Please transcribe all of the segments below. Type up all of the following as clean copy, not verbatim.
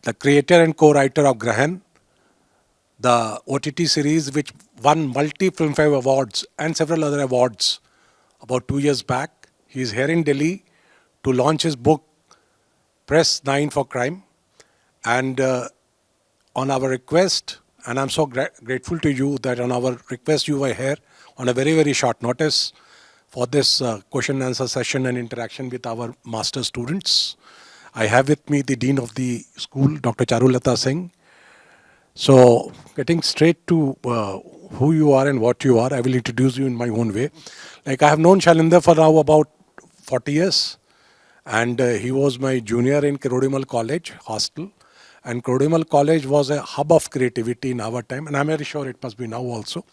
the creator and co-writer of Grahan, the OTT series which won multi Filmfare awards and several other awards about 2 years back. He is here in Delhi to launch his book Press 9 for Crime. And on our request, and I'm so grateful to you that on our request you were here on a very, very short notice for this question and answer session and interaction with our master students. I have with me the Dean of the school, Dr. Charulata Singh. So, getting straight to who you are and what you are, I will introduce you in my own way. Like, I have known Shailendra for now about 40 years, and he was my junior in Kirodimal College hostel. And Kirodimal College was a hub of creativity in our time, and I'm very sure it must be now also.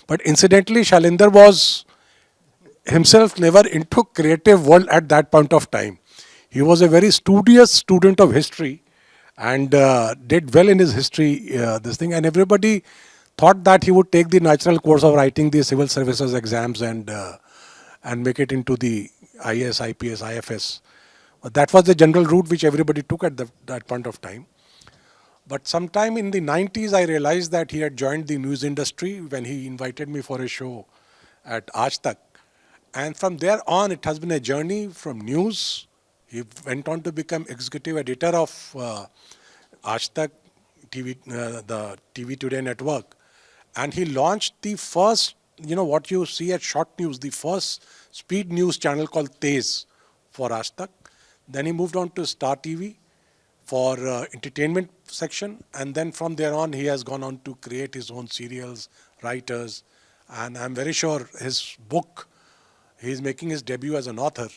But incidentally, Shailendra was himself never into creative world at that point of time. He was a very studious student of history and did well in his history, this thing. And everybody thought that he would take the natural course of writing the civil services exams and make it into the IAS, IPS, IFS. But that was the general route which everybody took at that point of time. But sometime in the 90s, I realized that he had joined the news industry when he invited me for a show at Aaj Tak. And from there on, it has been a journey from news. He went on to become executive editor of Aaj Tak, the TV Today network. And he launched the first, what you see at Short News, the first speed news channel called Tez for Aaj Tak. Then he moved on to Star TV for entertainment section. And then from there on, he has gone on to create his own serials, writers. And I'm very sure his book, he's making his debut as an author.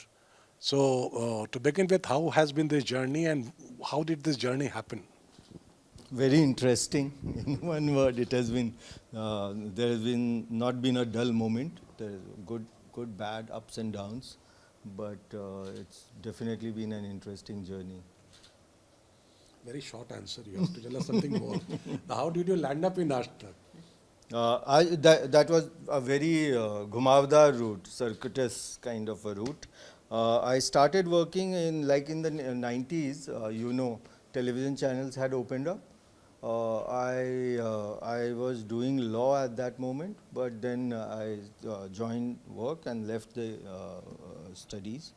So to begin with, how has been this journey and how did this journey happen? Very interesting. In one word, it has been, there has been not been a dull moment. There is good, bad, ups and downs. But it's definitely been an interesting journey. Very short answer. You have to tell us something more. Now, how did you land up in Aaj Tak? That was a very ghumavdar route, circuitous kind of a route. I started working in the 90s, television channels had opened up. I was doing law at that moment, but then I joined work and left the studies.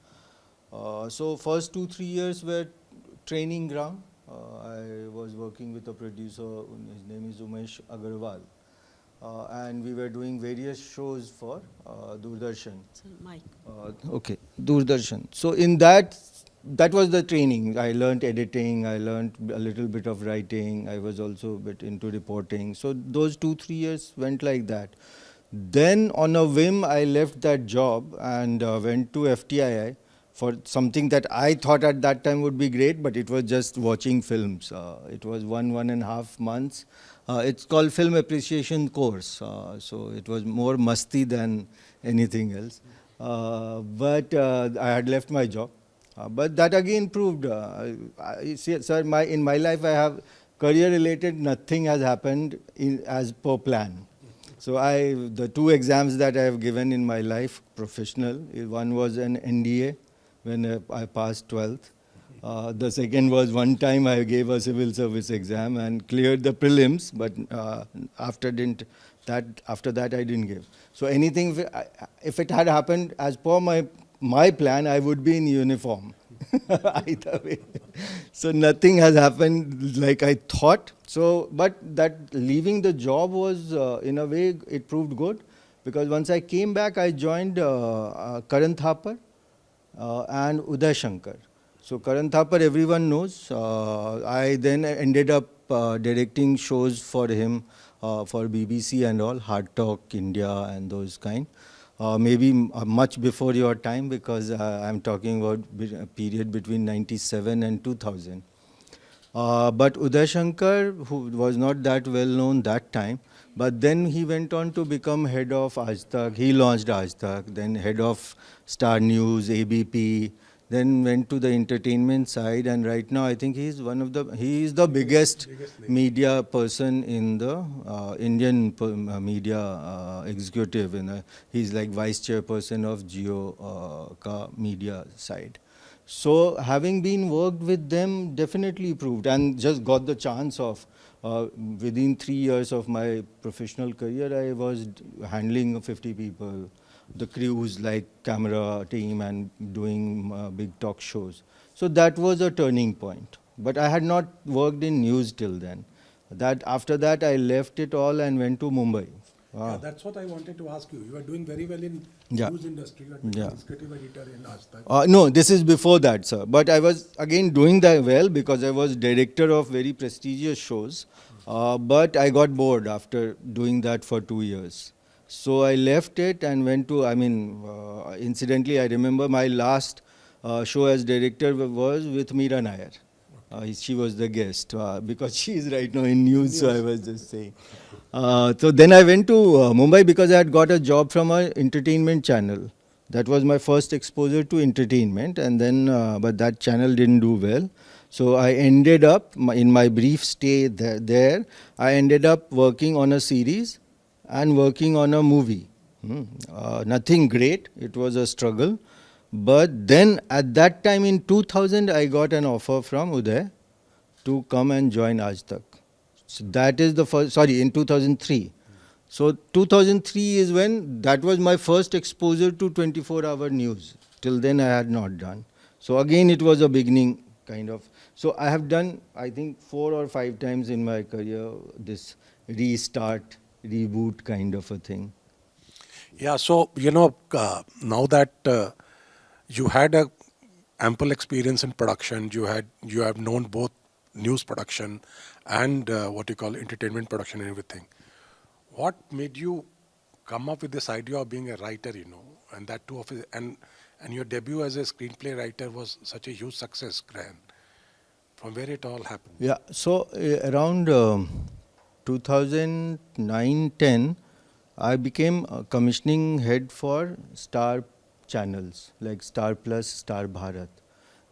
So first 2-3 years were training ground. I was working with a producer, his name is Umesh Agarwal. And we were doing various shows for Doordarshan. Mike. Okay, Doordarshan. So in that was the training. I learned editing, I learned a little bit of writing, I was also a bit into reporting. So those 2-3 years went like that. Then on a whim, I left that job and went to FTII for something that I thought at that time would be great, but it was just watching films. It was 1.5 months. It's called Film Appreciation Course. So it was more musty than anything else. But I had left my job. But that again proved, sir, in my life I have career-related, nothing has happened as per plan. So the 2 exams that I have given in my life, professional, one was an NDA when I passed 12th. The second was one time I gave a civil service exam and cleared the prelims, but after that I didn't give. So anything, if it had happened as per my plan, I would be in uniform. Either way. So nothing has happened like I thought. So, but that leaving the job was, in a way, it proved good, because once I came back, I joined Karan Thapar and Uday Shankar. So Karan Thapar, everyone knows. I then ended up directing shows for him for BBC and all, Hard Talk India and those kind. Maybe much before your time, because I'm talking about a period between 97 and 2000. But Uday Shankar, who was not that well known that time, but then he went on to become head of Aaj Tak. He launched Aaj Tak, then head of Star News, ABP, then went to the entertainment side, and right now I think he is the biggest media person in the Indian media executive. He's like vice chairperson of Jio ka media side. So having been worked with them definitely proved, and just got the chance of within 3 years of my professional career, I was handling 50 people, the crews like camera team and doing big talk shows. So that was a turning point. But I had not worked in news till then. That after that I left it all and went to Mumbai. Yeah, that's what I wanted to ask you. You are doing very well in Yeah. news industry. You are Yeah. executive editor in Aaj Tak. No, this is before that, sir. But I was again doing that well because I was director of very prestigious shows. But I got bored after doing that for 2 years. So I left it and went to, incidentally, I remember my last show as director was with Meera Nair. She was the guest because she is right now in news, so I was just saying. So then I went to Mumbai because I had got a job from an entertainment channel. That was my first exposure to entertainment, and then but that channel didn't do well. So I ended up in my brief stay there. I ended up working on a series and working on a movie. Nothing great. It was a struggle. But then at that time in 2000, I got an offer from Uday to come and join Aaj Tak. So that is the first, sorry, in 2003. So 2003 is when that was my first exposure to 24-hour news. Till then I had not done. So again it was a beginning kind of. So I have done I think 4 or 5 times in my career this restart, reboot kind of a thing. Yeah, so now that you had a ample experience in production, you have known both news production and what you call entertainment production and everything. What made you come up with this idea of being a writer? And that too of it, and your debut as a screenplay writer was such a huge success, Graham. From where it all happened? Yeah, so around 2009-10, I became a commissioning head for Star channels like Star Plus, Star Bharat.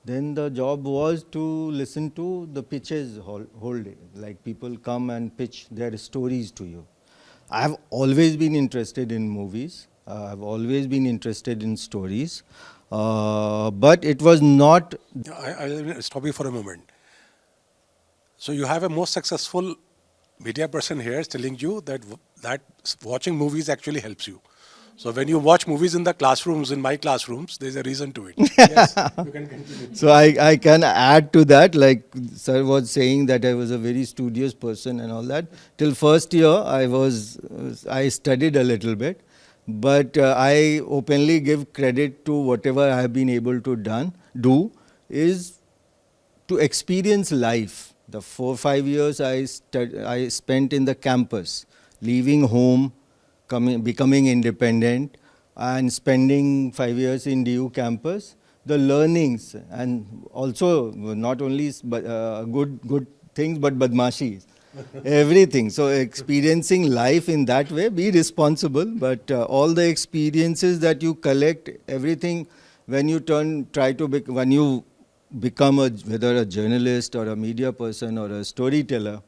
Then the job was to listen to the pitches whole day, like people come and pitch their stories to you. I have always been interested in movies. I've always been interested in stories, but it was not. I'll stop you for a moment. So you have a most successful media person here is telling you that watching movies actually helps you. So when you watch movies in the classrooms, in my classrooms, there's a reason to it. Yes, you can continue. So I can add to that, like sir was saying that I was a very studious person and all that. Till first year, I studied a little bit, but I openly give credit to whatever I have been able to do is to experience life. The 4 5 years I spent in the campus, leaving home, becoming independent, and spending 5 years in DU campus. The learnings and also not only good things but badmashis, everything. So experiencing life in that way, be responsible, but all the experiences that you collect, everything when you when you become whether a journalist or a media person or a storyteller,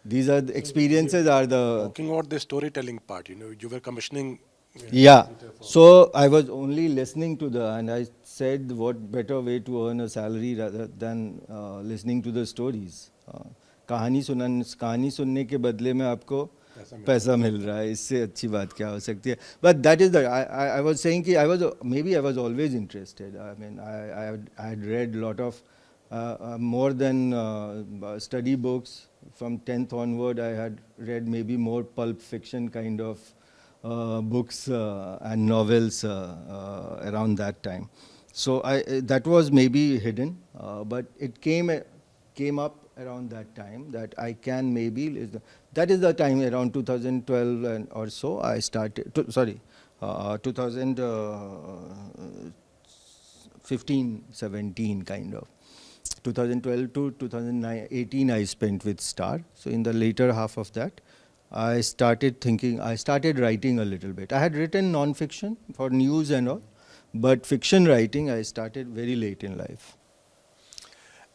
these are the experiences are the. Talking about the storytelling part, you were commissioning. Yeah. So I was only listening to and I said, what better way to earn a salary rather than listening to the stories. कहानी सुनने के बदले में आपको पैसा मिल रहा है, इससे अच्छी बात क्या हो सकती है. But that is I was saying कि I was always interested. I mean I had read a lot of more than study books. From 10th onward I had read maybe more pulp fiction kind of books and novels around that time. So that was maybe hidden, but it came up around that time that I can maybe. That is the time around 2012 or so I started. 2015, 17 kind of. 2012 to 2018 I spent with Star. So in the later half of that, I started writing a little bit. I had written non-fiction for news and all, but fiction writing I started very late in life.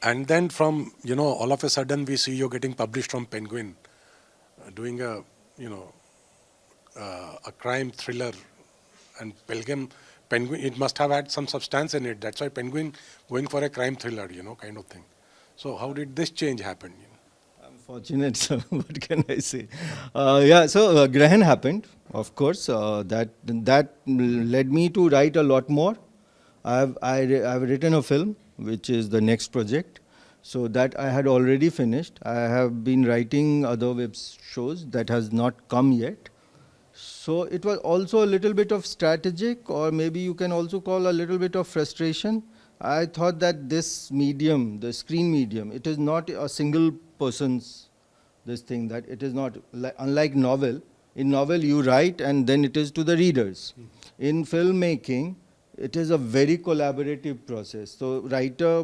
And then from, all of a sudden we see you getting published from Penguin, doing a crime thriller, and Penguin, it must have had some substance in it. That's why Penguin going for a crime thriller, kind of thing. So how did this change happen? I'm fortunate, sir. What can I say? Yeah, so Grahan happened, of course. That led me to write a lot more. I've written a film, which is the next project. So that I had already finished. I have been writing other web shows that has not come yet. So it was also a little bit of strategic, or maybe you can also call a little bit of frustration. I thought that this medium, the screen medium, it is not a single person's this thing, that it is not unlike novel. In novel you write and then it is to the readers. In filmmaking, it is a very collaborative process. So writer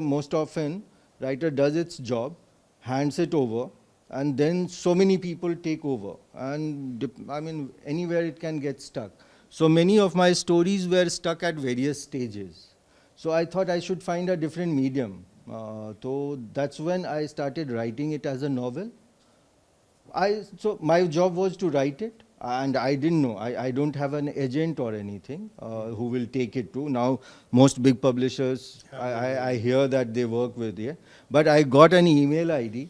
does its job, hands it over, and then so many people take over. And I mean, anywhere it can get stuck. So many of my stories were stuck at various stages. So I thought I should find a different medium. So that's when I started writing it as a novel. So my job was to write it, and I didn't know. I don't have an agent or anything who will take it to. Now, most big publishers, I hear that they work with, yeah. But I got an email ID.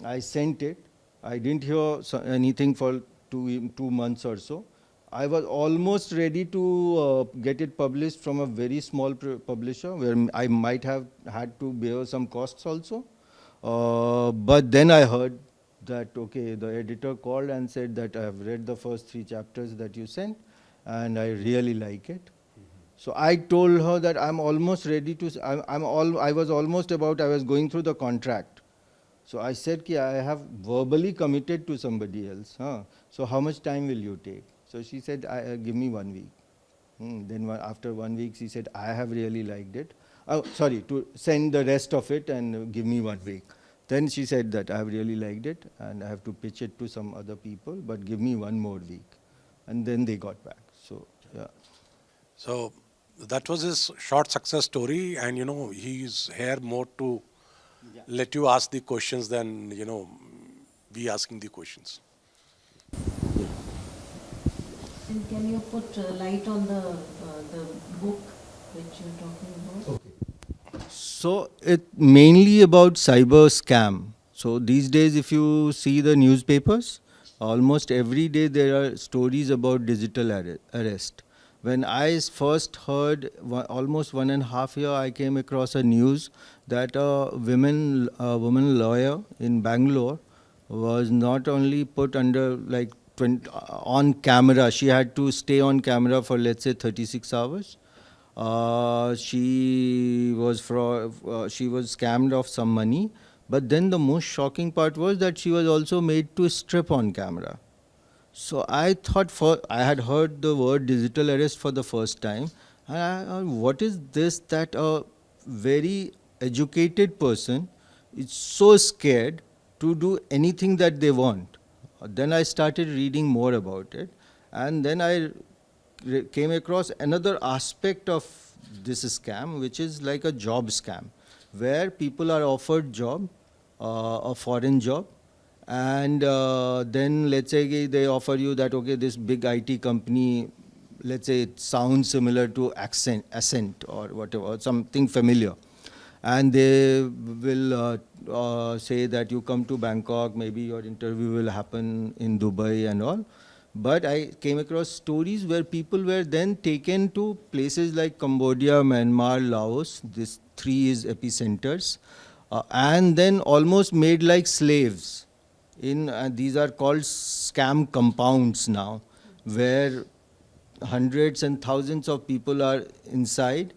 I sent it. I didn't hear anything for 2 months or so. I was almost ready to get it published from a very small publisher where I might have had to bear some costs also. But then I heard that, okay, the editor called and said that I have read the first 3 chapters that you sent and I really like it. So I told her that I'm almost ready to, I was almost about, I was going through the contract. So I said, I have verbally committed to somebody else. Huh? So how much time will you take? So she said, give me 1 week. Then after 1 week, she said, I have really liked it. Oh, sorry, to send the rest of it and give me 1 week. Then she said that I have really liked it and I have to pitch it to some other people, but give me 1 more week. And then they got back. So, yeah. So that was his short success story, and he's here more to let you ask the questions than we asking the questions. And can you put light on the book which you're talking about? Okay. So it mainly about cyber scam. So these days, if you see the newspapers, almost every day there are stories about digital arrest. When I first heard, almost 1.5 years, I came across a news that a woman lawyer in Bangalore was not only put under like on camera, she had to stay on camera for, let's say, 36 hours. She was scammed of some money, but then the most shocking part was that she was also made to strip on camera. So I thought, I had heard the word digital arrest for the first time, and what is this that a very educated person is so scared to do anything that they want? Then I started reading more about it, and then I came across another aspect of this scam, which is like a job scam, where people are offered job, a foreign job, and then let's say they offer you that, okay, this big IT company, let's say it sounds similar to Ascent or whatever, something familiar. And they will say that you come to Bangkok, maybe your interview will happen in Dubai and all. But I came across stories where people were then taken to places like Cambodia, Myanmar, Laos. These 3 is epicenters. And then almost made like slaves. These are called scam compounds now, where hundreds and thousands of people are inside,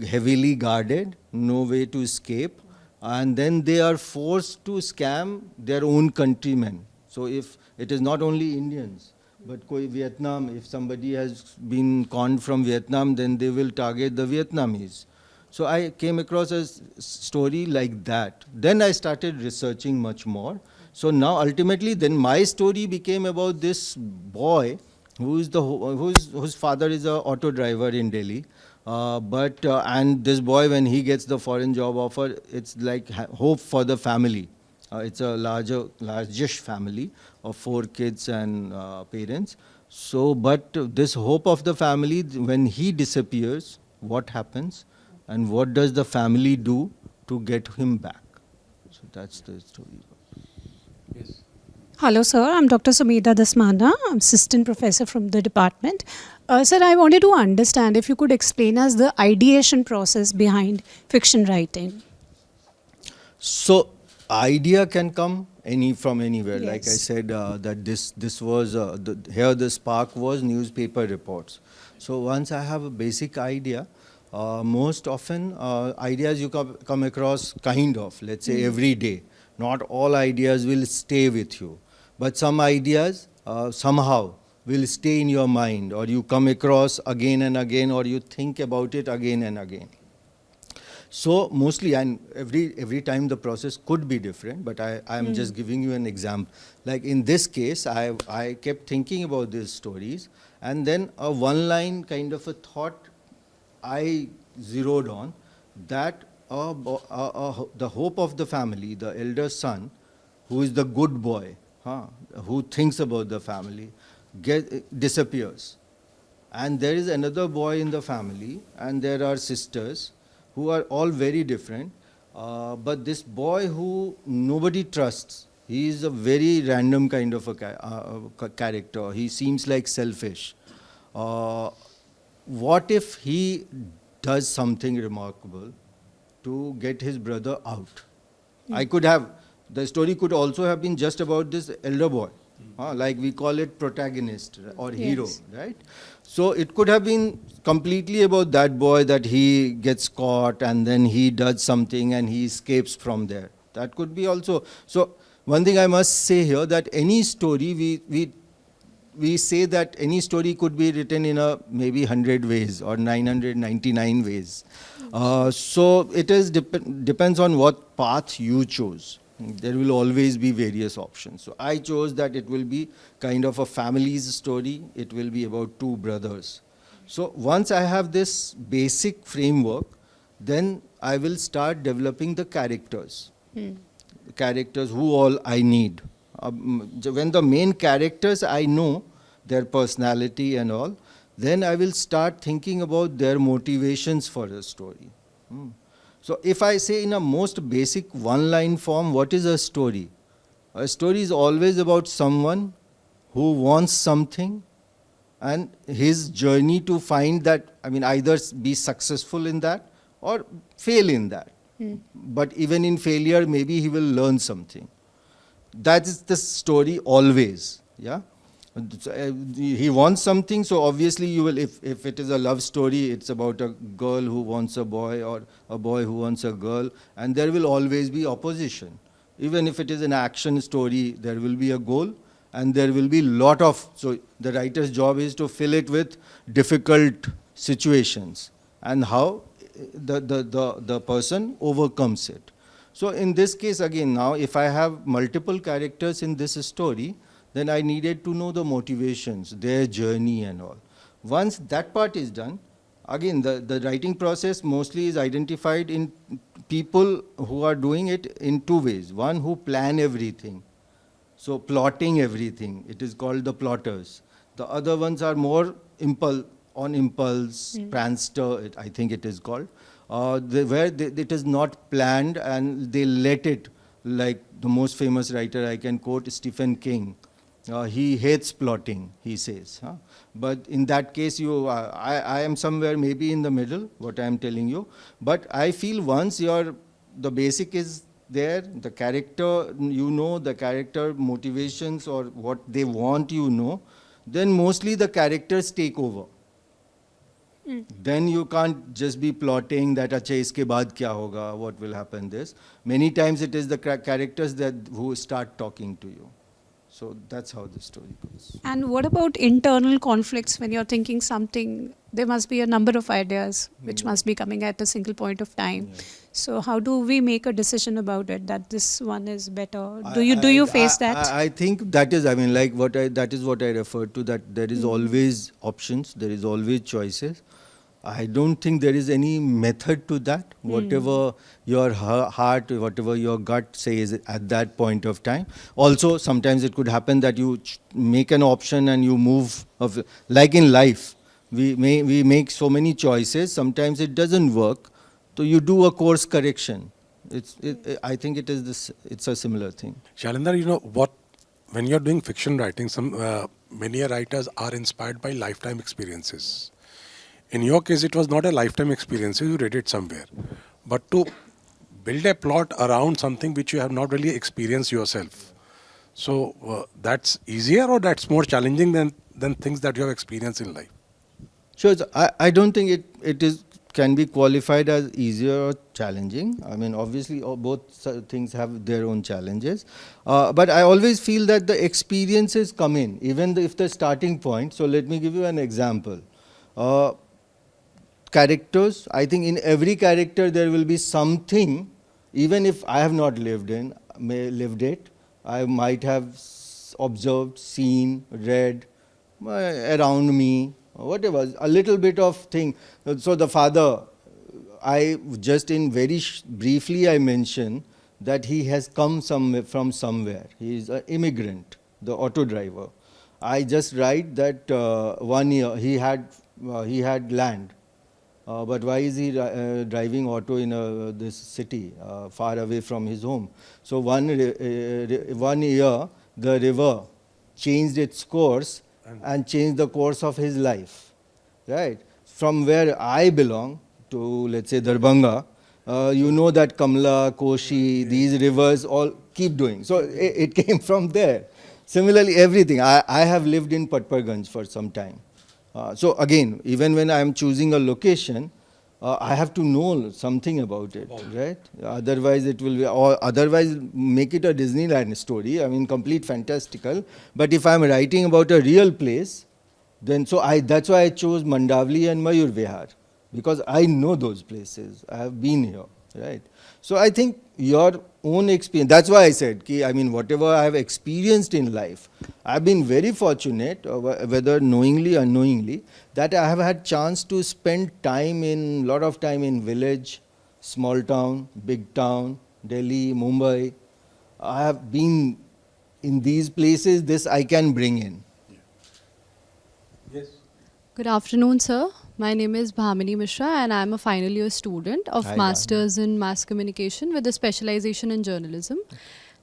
heavily guarded, no way to escape, and then they are forced to scam their own countrymen. So if it is not only Indians, but Vietnam, if somebody has been conned from Vietnam, then they will target the Vietnamese. So I came across a story like that. Then I started researching much more. So now ultimately, then my story became about this boy whose father is an auto driver in Delhi. And this boy, when he gets the foreign job offer, it's like hope for the family. It's a largish family of 4 kids and parents. So, but this hope of the family, when he disappears, what happens, and what does the family do to get him back? So that's the story. Yes. Hello, sir. I'm Dr. Sumedha Dasmana. I'm assistant professor from the department. Sir, I wanted to understand if you could explain us the ideation process behind fiction writing. So idea can come from anywhere. Like I Yes. said, that this was here the spark was newspaper reports. So once I have a basic idea, most often ideas you come across kind of, let's say every day. Not all ideas will stay with you, but some ideas somehow will stay in your mind, or you come across again and again, or you think about it again and again. So mostly, and every time the process could be different, but I am just giving you an example. Like in this case, I kept thinking about these stories, and then a one line kind of a thought I zeroed on, that the hope of the family, the elder son, who is the good boy, who thinks about the family, disappears. And there is another boy in the family, and there are sisters who are all very different. But this boy who nobody trusts, he is a very random kind of a character. He seems like selfish. What if he does something remarkable to get his brother out? The story could also have been just about this elder boy. Like we call it protagonist or hero, Yes. right? So it could have been completely about that boy, that he gets caught and then he does something and he escapes from there. That could be also. So one thing I must say here, that any story, we say that any story could be written in a maybe 100 ways or 999 ways. So it is depends on what path you chose. There will always be various options. So I chose that it will be kind of a family's story. It will be about two brothers. So once I have this basic framework, then I will start developing the characters. Characters who all I need. When the main characters I know, their personality and all, then I will start thinking about their motivations for the story. So if I say in a most basic one-line form, what is a story? A story is always about someone who wants something and his journey to find that, either be successful in that or fail in that. But even in failure, maybe he will learn something. That is the story always, yeah? He wants something, so obviously you will, if it is a love story, it's about a girl who wants a boy or a boy who wants a girl, and there will always be opposition. Even if it is an action story, there will be a goal, and there will be lot of, so the writer's job is to fill it with difficult situations and how the person overcomes it. So in this case, again, now if I have multiple characters in this story, then I needed to know the motivations, their journey and all. Once that part is done, again, the writing process mostly is identified in people who are doing it in two ways. One, who plan everything. So plotting everything, it is called the plotters. The other ones are more on impulse, prankster, I think it is called, it is not planned and they let it, like the most famous writer I can quote, Stephen King. He hates plotting, he says. But in that case, I am somewhere maybe in the middle, what I am telling you. But I feel once the basic is there, the character, the character motivations or what they want, then mostly the characters take over. Then you can't just be plotting that acha iske baad kya hoga, what will happen this. Many times it is the characters who start talking to you. So that's how the story goes. And what about internal conflicts when you're thinking something? There must be a number of ideas which must be coming at a single point of time. Yeah. So how do we make a decision about it, that this one is better? Do you face that? I think that is, that is what I referred to, that there is always options, there is always choices. I don't think there is any method to that. Whatever your heart, whatever your gut says at that point of time. Also, sometimes it could happen that you make an option and you move. Like in life, we make so many choices. Sometimes it doesn't work, so you do a course correction. I think it is this. It's a similar thing. Shailendra, you know what? When you're doing fiction writing, many writers are inspired by lifetime experiences. In your case, it was not a lifetime experience. You read it somewhere, but to build a plot around something which you have not really experienced yourself. So that's easier, or that's more challenging than things that you have experienced in life. Sure. I don't think it is can be qualified as easier or challenging. I mean, obviously, both things have their own challenges. But I always feel that the experiences come in, even if the starting point. So let me give you an example. Characters, I think in every character there will be something, even if I have not lived it, I might have observed, seen, read around me, whatever, a little bit of thing. So the father, I just in very briefly I mentioned that he has come from somewhere. He is an immigrant, the auto driver. I just write that 1 year he had land. But why is he driving auto in this city far away from his home? So 1 year the river changed its course and changed the course of his life, right? From where I belong to, let's say, Darbhanga, you know that Kamla, Koshi, these rivers all keep doing. So it came from there. Similarly, everything. I have lived in Patparganj for some time. So again, even when I am choosing a location, I have to know something about it, right? Otherwise, it will be, or otherwise make it a Disneyland story. I mean, complete fantastical. But if I am writing about a real place, then that's why I chose Mandavli and Mayur Vihar, because I know those places. I have been here, right? So I think your own experience, that's why I said, I mean, whatever I have experienced in life, I've been very fortunate, whether knowingly or unknowingly, that I have had chance to spend lot of time in village, small town, big town, Delhi, Mumbai. I have been in these places, this I can bring in. Yes. Good afternoon, sir. My name is Bhamini Mishra and I'm a final year student of Hi, Masters in Mass Communication with a specialization in journalism.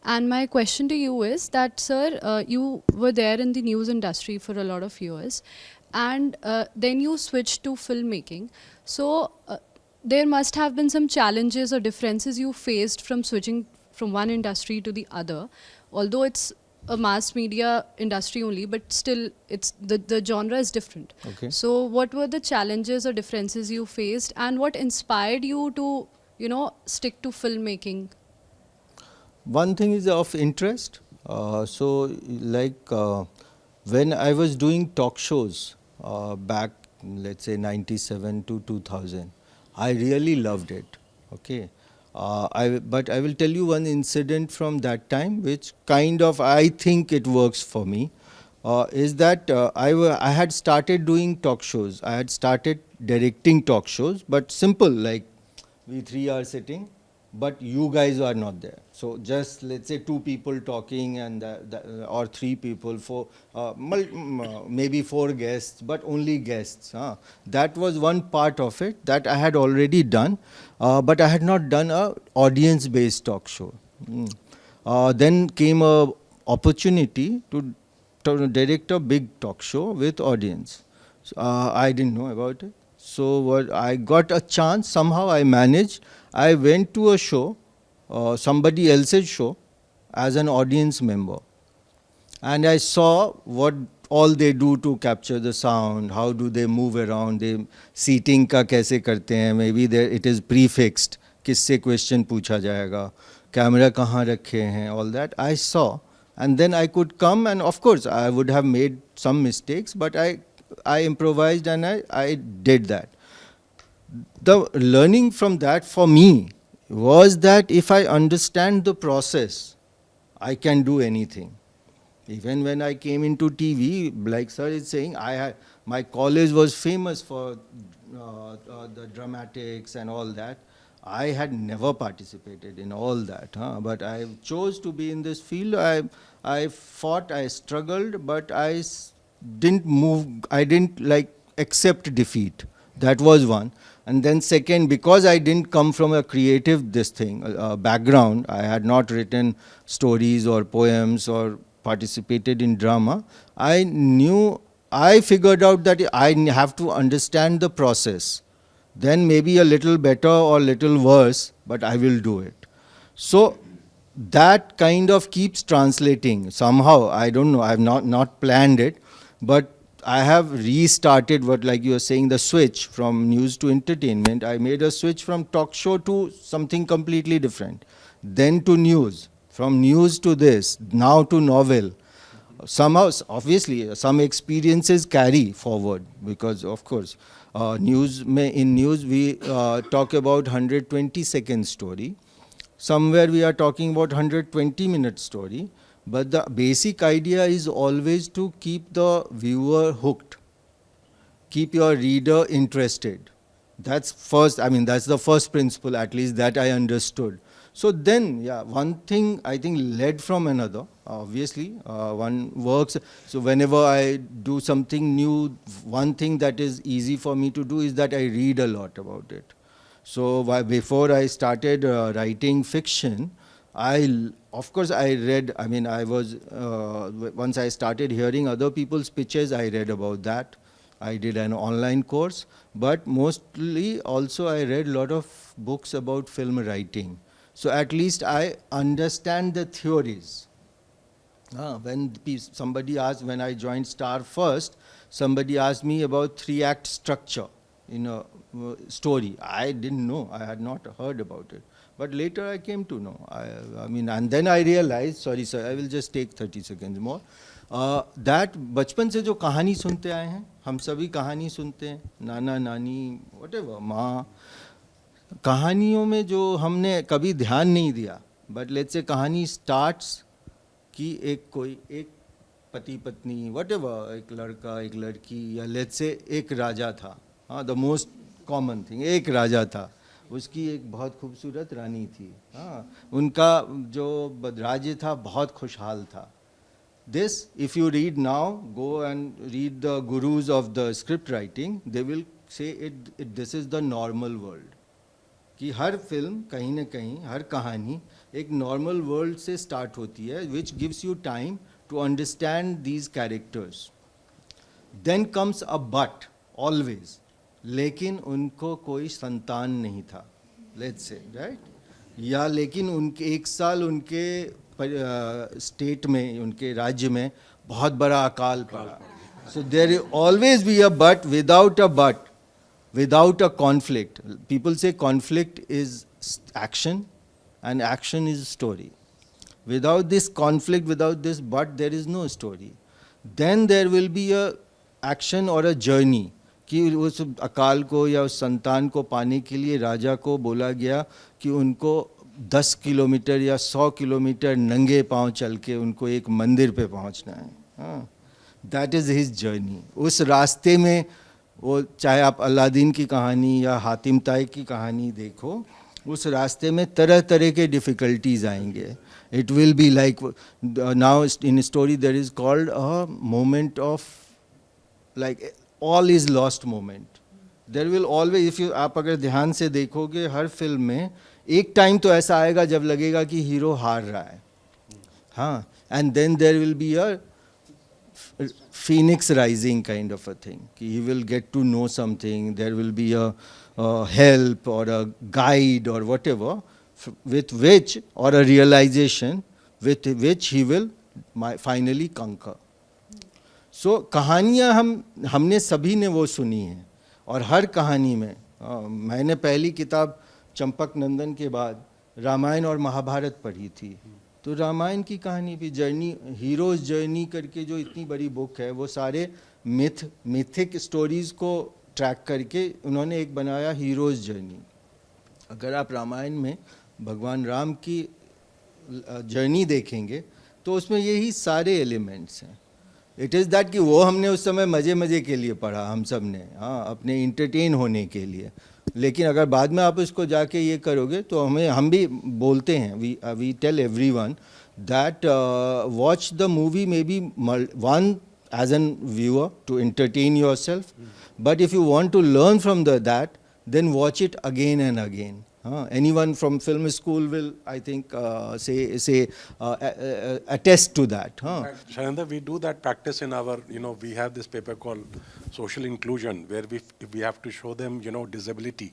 And my question to you is that, sir, you were there in the news industry for a lot of years and then you switched to filmmaking. So there must have been some challenges or differences you faced from switching from one industry to the other, although it's a mass media industry only, but still it's the genre is different. Okay. So what were the challenges or differences you faced and what inspired you to, stick to filmmaking? One thing is of interest. When I was doing talk shows back, let's say 97 to 2000, I really loved it. Okay. But I will tell you one incident from that time, which kind of I think it works for me. Is that I had started doing talk shows. I had started directing talk shows, but simple, like we three are sitting, but you guys are not there. So just let's say two people talking or three people, maybe four guests, but only guests. That was one part of it that I had already done, but I had not done a audience-based talk show. Then came a opportunity to direct a big talk show with audience. So, I didn't know about it. So I got a chance, somehow I managed. I went to a show, somebody else's show, as an audience member. And I saw what all they do to capture the sound, how do they move around, they seating का कैसे करते हैं, maybe there it is prefixed, किससे question पूछा जाएगा, camera कहाँ रखे हैं, all that I saw. And then I could come, and of course I would have made some mistakes, but I improvised and I did that. The learning from that for me was that if I understand the process, I can do anything. Even when I came into TV, like sir is saying, my college was famous for the dramatics and all that. I had never participated in all that, but I chose to be in this field. I fought, I struggled, but didn't move. I didn't like accept defeat. That was one. And then second, because I didn't come from a creative background, I had not written stories or poems or participated in drama. I figured out that I have to understand the process. Then maybe a little better or little worse, but I will do it. So that kind of keeps translating somehow. I don't know. I've not planned it, but I have restarted what, like you were saying, the switch from news to entertainment. I made a switch from talk show to something completely different, then to news, from news to this, now to novel. Somehow, obviously, some experiences carry forward because, of course, in news we talk about 120-second story. Somewhere we are talking about 120-minute story. But the basic idea is always to keep the viewer hooked, keep your reader interested. That's the first principle, at least that I understood. So then, yeah, one thing I think led from another. Obviously, one works. So whenever I do something new, one thing that is easy for me to do is that I read a lot about it. So before I started writing fiction, of course I read, once I started hearing other people's pitches, I read about that. I did an online course, but mostly also I read a lot of books about film writing. So at least I understand the theories. When I joined Star first, somebody asked me about 3-act structure in a story. I didn't know, I had not heard about it. But later I came to know. And then I realized, sorry sir, I will just take 30 seconds more, that बचपन से जो कहानी सुनते आए हैं, हम सभी कहानी सुनते हैं, नाना नानी, whatever, माँ, कहानियों में जो हमने कभी ध्यान नहीं दिया, but let's say कहानी starts कि एक पति पत्नी, whatever, एक लड़का, एक लड़की, या let's say एक राजा था, the most common thing, एक राजा था, उसकी एक बहुत खूबसूरत रानी थी, उनका जो राज्य था बहुत खुशहाल था. This, if you read now, go and read the gurus of the script writing, they will say this is the normal world. कि हर फिल्म कहीं ना कहीं, हर कहानी एक नॉर्मल वर्ल्ड से स्टार्ट होती है, which gives you time to understand these characters. Then comes a but, always. लेकिन उनको कोई संतान नहीं था, let's say, right? या लेकिन उनके एक साल उनके स्टेट में, उनके राज्य में बहुत बड़ा अकाल पड़ा. So there will always be a but, without a conflict. People say conflict is action and action is story. Without this conflict, without this but, there is no story. Then there will be a action or a journey. कि उस अकाल को या उस संतान को पाने के लिए राजा को बोला गया कि उनको 10 किलोमीटर या 100 किलोमीटर नंगे पांव चल के उनको एक मंदिर पे पहुंचना है. That is his journey. उस रास्ते में वो चाहे आप अलादीन की कहानी या हातिम ताई की कहानी देखो, उस रास्ते में तरह तरह के डिफ़िकल्टीज आएंगे. It will be like now in story there is called a moment of like all is lost moment. There will always, if you आप अगर ध्यान से देखोगे हर फिल्म में एक टाइम तो ऐसा आएगा जब लगेगा कि हीरो हार रहा है, हाँ, and then there will be a phoenix rising kind of a thing. He will get to know something, there will be a help or a guide or whatever, with which, or a realization with which he will finally conquer. सो कहानियाँ हमने सभी ने वो सुनी हैं, और हर कहानी में मैंने पहली किताब चंपक नंदन के बाद रामायण और महाभारत पढ़ी थी. तो रामायण की कहानी भी जर्नी, हीरोज जर्नी करके जो इतनी बड़ी बुक है, वो सारे मिथिक स्टोरीज़ को ट्रैक करके उन्होंने एक बनाया हीरोज जर्नी. अगर आप रामायण में भगवान राम की जर्नी देखेंगे तो उसमें यही सारे एलिमेंट्स हैं. इट इज़ दैट कि वो हमने उस समय मज़े मज़े के लिए पढ़ा, हम सब ने, हाँ, अपने इंटरटेन होने के लिए. लेकिन अगर बाद में आप इसको जाके ये करोगे तो हम भी बोलते हैं, we tell everyone that watch the movie maybe one as a viewer to entertain yourself, but if you want to learn from that, then watch it again and again. Anyone from film school will, I think, attest to that. Shailendra, we do that practice in our, we have this paper called Social Inclusion, where we have to show them, disability.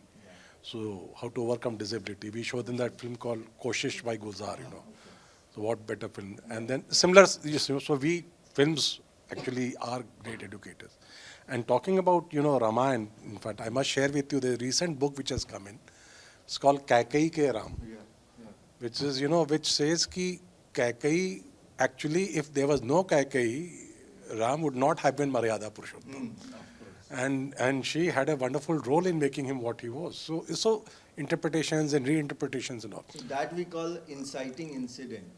So how to overcome disability. We show them that film called Koshish by Gulzar, So what better film? And then similar, so we films actually are great educators. And talking about, Ramayana, in fact, I must share with you the recent book which has come in. It's called Kaikai Ke Ram, which is, which says ki Kaikai, actually, if there was no Kaikai, Ram would not have been Maryada Purushottam. And she had a wonderful role in making him what he was. So interpretations and reinterpretations and all. So that we call inciting incident.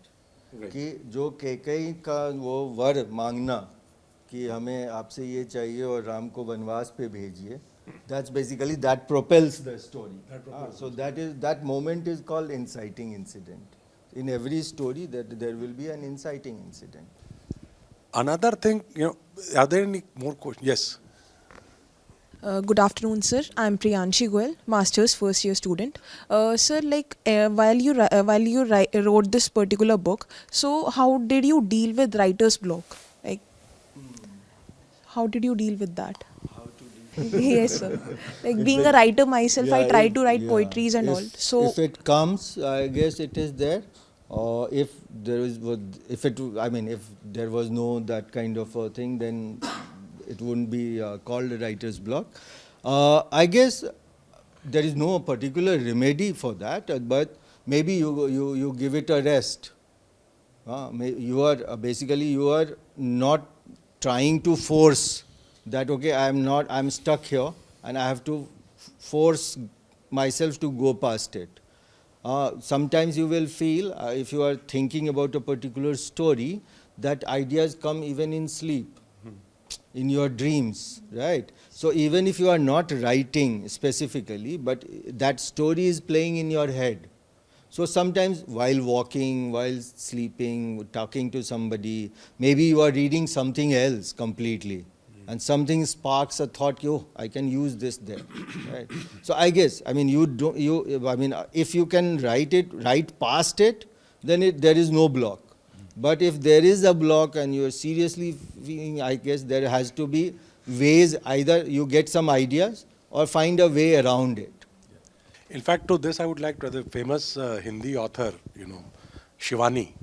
कि जो कैकेयी का वो वर मांगना कि हमें आपसे ये चाहिए और राम को वनवास पे भेजिए, that's basically that propels the story. So that moment is called inciting incident. In every story that there will be an inciting incident. Another thing, are there any more questions? Yes. Good afternoon, sir. I'm Priyanshi Goel, Master's first year student. Sir, while you wrote this particular book, so how did you deal with writer's block? How did you deal with that? How to deal? Yes, sir. Being a writer myself, I try to write poetries and all. So if it comes, I guess it is there. If there was no that kind of a thing, then it wouldn't be called a writer's block. I guess there is no particular remedy for that, but maybe you give it a rest. You are not trying to force that, okay, I'm stuck here and I have to force myself to go past it. Sometimes you will feel, if you are thinking about a particular story, that ideas come even in sleep, in your dreams, right? So even if you are not writing specifically, but that story is playing in your head. So sometimes while walking, while sleeping, talking to somebody, maybe you are reading something else completely, and something sparks a thought, I can use this there, right? So I guess, if you can write past it, then there is no block. But if there is a block and you are seriously feeling, I guess there has to be ways, either you get some ideas or find a way around it. In fact, to this I would like to, the famous Hindi author, Shivani,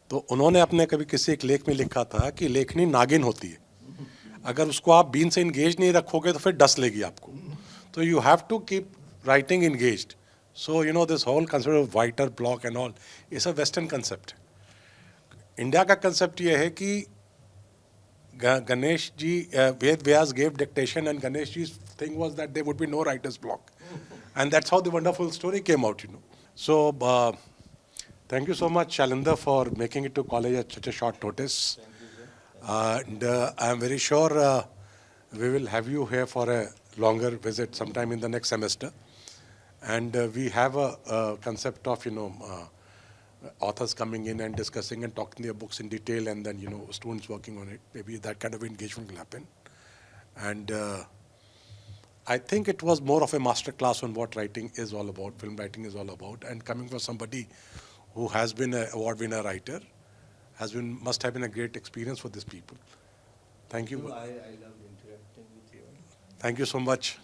तो उन्होंने अपने कभी किसी एक लेख में लिखा था कि लेखनी नागिन होती है, अगर उसको आप बीन से इंगेज नहीं रखोगे तो फिर डस लेगी आपको, तो you have to keep writing engaged. So this whole concept of writer block and all is a Western concept. India का कंसेप्ट ये है कि Ganesh ji, Ved Vyas gave dictation, and Ganesh ji's thing was that there would be no writer's block. And that's how the wonderful story came out, So, thank you so much, Shailendra, for making it to college at such a short notice. And I'm very sure we will have you here for a longer visit sometime in the next semester. And we have a concept of, authors coming in and discussing and talking their books in detail, and then, students working on it. Maybe that kind of engagement will happen. And I think it was more of a master class on what writing is all about, film writing is all about. And coming from somebody who has been an award winner writer, must have been a great experience for these people. Thank you. I love interacting with you. Thank you so much.